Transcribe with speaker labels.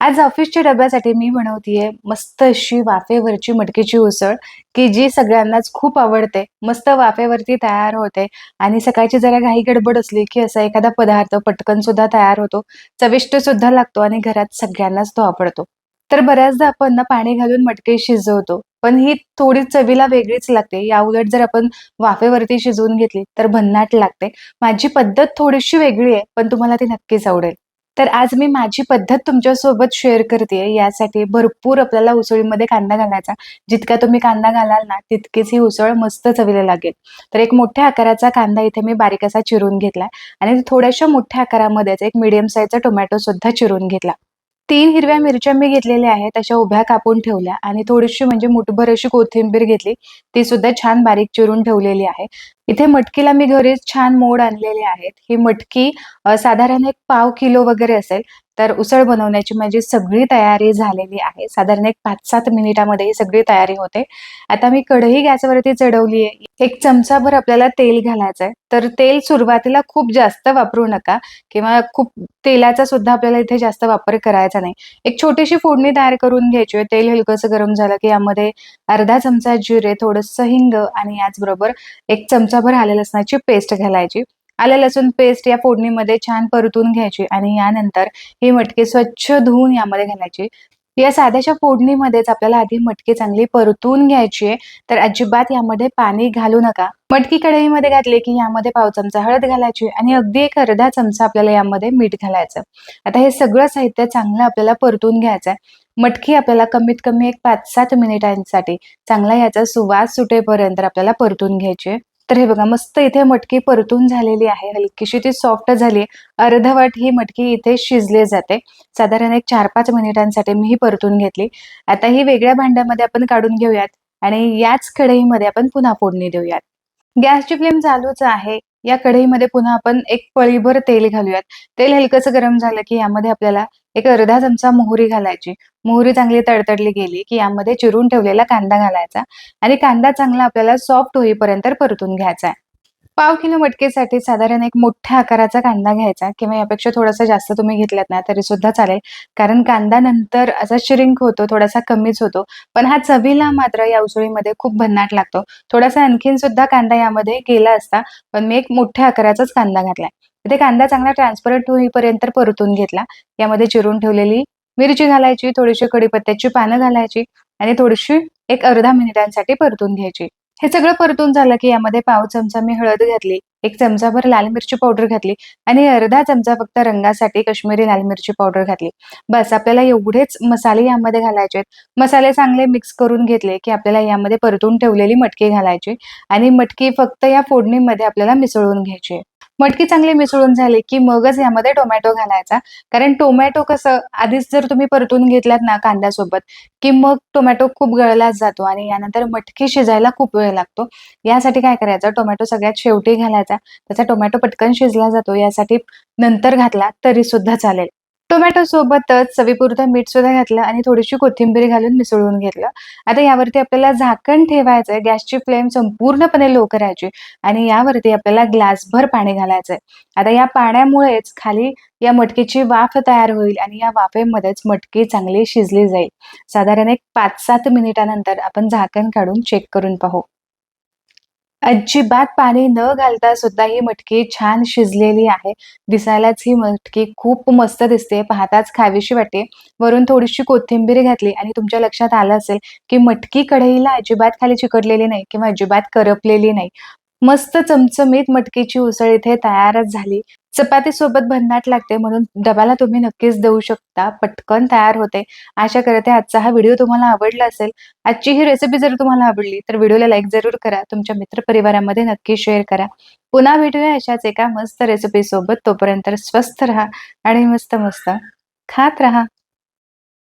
Speaker 1: आज ऑफिसच्या डब्यासाठी मी बनवतीये मस्त अशी वाफेवरची मटकीची उसळ, की जी सगळ्यांनाच खूप आवडते. मस्त वाफेवरती तयार होते आणि सकाळची जरा घाई गडबड असली, की असा एखादा पदार्थ पटकन सुद्धा तयार होतो. चविष्ट सुद्धा लागतो आणि घरात सगळ्यांनाच तो आवडतो. तर बऱ्याचदा आपण ना पाणी घालून मटकी शिजवतो, पण ही थोडी चवीला वेगळीच लागते. याउलट जर आपण वाफेवरती शिजवून घेतली, तर भन्नाट लागते. माझी पद्धत थोडीशी वेगळी आहे, पण तुम्हाला ती नक्कीच आवडेल. तर आज मी माझी पद्धत तुमच्यासोबत शेअर करतेय. यासाठी भरपूर आपल्याला उसळीमध्ये कांदा घालायचा. जितका तुम्ही कांदा घालाल ना, तितकीच ही उसळ मस्त चवीला लागेल. तर एक मोठ्या आकाराचा कांदा इथे मी बारीक असा चिरून घेतलाय आणि थोड्याशा मोठ्या आकारामध्येच एक मीडियम साईजचा टोमॅटो सुद्धा चिरून घेतला. 3 हिरव्या मिरच्या मी घेतलेल्या आहेत. अशा उभ्या कापून ठेवल्या आणि थोडीशी म्हणजे मुठभर अशी कोथिंबीर घेतली. ती सुद्धा छान बारीक चिरून ठेवलेली आहे. इथे मटकीला मी घरीच छान मोड आणलेले आहेत. ही मटकी साधारण एक पाव किलो वगैरे असेल. तर उसळ बनवण्याची माझी सगळी तयारी झालेली आहे. साधारण एक 5-7 मिनिटामध्ये ही सगळी तयारी होते. आता मी कढई गॅसवरती चढवली आहे. 1 चमचाभर आपल्याला तेल घालायचंय. तर तेल सुरुवातीला खूप जास्त वापरू नका किंवा खूप तेलाचा सुद्धा आपल्याला इथे जास्त वापर करायचा नाही. एक छोटीशी फोडणी तयार करून घ्यायची आहे. तेल हलकंसं गरम झालं की यामध्ये अर्धा चमचा जिरे, थोडंसं हिंग आणि याचबरोबर 1 चमचाभर आलं लसणाची पेस्ट घालायची. आलं लसूण पेस्ट या फोडणीमध्ये छान परतून घ्यायची आणि यानंतर ही मटकी स्वच्छ धुवून यामध्ये घालायची. या साध्याशा फोडणीमध्येच आपल्याला आधी मटकी चांगली परतून घ्यायची आहे. तर अजिबात यामध्ये पाणी घालू नका. मटकी कढईमध्ये घातली की यामध्ये पाव चमचा हळद घालायची आणि अगदी एक अर्धा चमचा आपल्याला यामध्ये मीठ घालायचं. आता हे सगळं साहित्य चांगलं आपल्याला परतून घ्यायचंय. मटकी आपल्याला कमीत कमी एक 5-7 मिनिटांसाठी चांगला याचा सुवास सुटेपर्यंत आपल्याला परतून घ्यायची आहे. तर हे बघा मस्त इथे मटकी परतून झालेली आहे. हलकीशी ती सॉफ्ट झाली. अर्धवट ही मटकी इथे शिजली जाते. साधारण एक 4-5 मिनिटांसाठी मी ही परतून घेतली. आता ही वेगळ्या भांड्यामध्ये आपण काढून घेऊयात आणि याच कढईमध्ये आपण पुन्हा फोडणी देऊयात. गॅसची फ्लेम चालूच आहे. या कढईमध्ये पुन्हा आपण एक पळीभर तेल घालूयात. तेल हलकंसं गरम झालं की यामध्ये आपल्याला एक अर्धा चमचा मोहरी घालायची. मोहरी चांगली तडतडली गेली की यामध्ये चिरून ठेवलेला कांदा घालायचा आणि कांदा चांगला आपल्याला सॉफ्ट होईपर्यंत परतून घ्यायचा आहे. पाव किलो मटकीसाठी साधारण एक मोठ्या आकाराचा कांदा घ्यायचा किंवा यापेक्षा थोडासा जास्त तुम्ही घेतलात ना तरी सुद्धा चालेल. कारण कांदा नंतर असा श्रिंक होतो, थोडासा कमीच होतो. पण हा चवीला मात्र या उसळीमध्ये खूप भन्नाट लागतो. थोडासा आणखीन सुद्धा कांदा यामध्ये गेला असता, पण मी एक मोठ्या आकाराचाच कांदा घातलाय. इथे कांदा चांगला ट्रान्सपरंट होईपर्यंत परतून घेतला. यामध्ये चिरून ठेवलेली मिरची घालायची, थोडीशी कढीपत्त्याची पानं घालायची आणि थोडीशी एक अर्धा मिनिटांसाठी परतून घ्यायची. हे सगळं परतून झालं की यामध्ये पाव चमचा मी हळद घातली, 1 चमचाभर लाल मिरची पावडर घातली आणि अर्धा चमचा फक्त रंगासाठी काश्मीरी लाल मिरची पावडर घातली. बस आपल्याला एवढेच मसाले यामध्ये घालायचे आहेत. मसाले चांगले मिक्स करून घेतले की आपल्याला यामध्ये परतून ठेवलेली मटकी घालायची आणि मटकी फक्त या फोडणीमध्ये आपल्याला मिसळून घ्यायची आहे. मटकी चांगली मिसळून झाली की मगच यामध्ये टोमॅटो घालायचा. कारण टोमॅटो कसं आधीच जर तुम्ही परतून घेतलात ना कांद्यासोबत, की मग टोमॅटो खूप गळला जातो आणि यानंतर मटकी शिजायला खूप वेळ लागतो. यासाठी काय करायचं टोमॅटो सगळ्यात शेवटी घालायचा. त्याचा टोमॅटो पटकन शिजला जातो यासाठी नंतर घातला तरी सुद्धा चालेल. टोमॅटो सोबतच चवीपुरतं मीठ सुद्धा घातलं आणि थोडीशी कोथिंबीर घालून मिसळून घेतलं. आता यावरती आपल्याला झाकण ठेवायचंय. गॅसची फ्लेम संपूर्णपणे लो करायची आणि यावरती आपल्याला ग्लासभर पाणी घालायचंय. आता या पाण्यामुळेच खाली या मटकीची वाफ तयार होईल आणि या वाफेमध्येच मटकी चांगली शिजली जाईल. साधारण एक 5-7 मिनिटानंतर आपण झाकण काढून चेक करून पाहू. अजिबात पाणी न घालता सुद्धा ही मटकी छान शिजलेली आहे. दिसायलाच ही मटकी खूप मस्त दिसते. पाहताच खावीशी वाटते. वरून थोडीशी कोथिंबीर घातली आणि तुमच्या लक्षात आलं असेल, की मटकी कढईला अजिबात खाली चिकटलेली नाही किंवा अजिबात करपलेली नाही. मस्त चमचमीत मटकीची उसळ इथे तयारच झाली. चपातीसोबत भन्नाट लागते म्हणून डब्याला तुम्ही नक्कीच देऊ शकता. पटकन तयार होते. आशा करते आजचा हा व्हिडिओ तुम्हाला आवडला असेल. आजची ही रेसिपी जर तुम्हाला आवडली तर व्हिडिओला लाईक जरूर करा. तुमच्या मित्रपरिवारामध्ये नक्की शेअर करा. पुन्हा भेटूया अशाच एका मस्त रेसिपी सोबत. तोपर्यंत स्वस्थ राहा आणि मस्त मस्त खात राहा.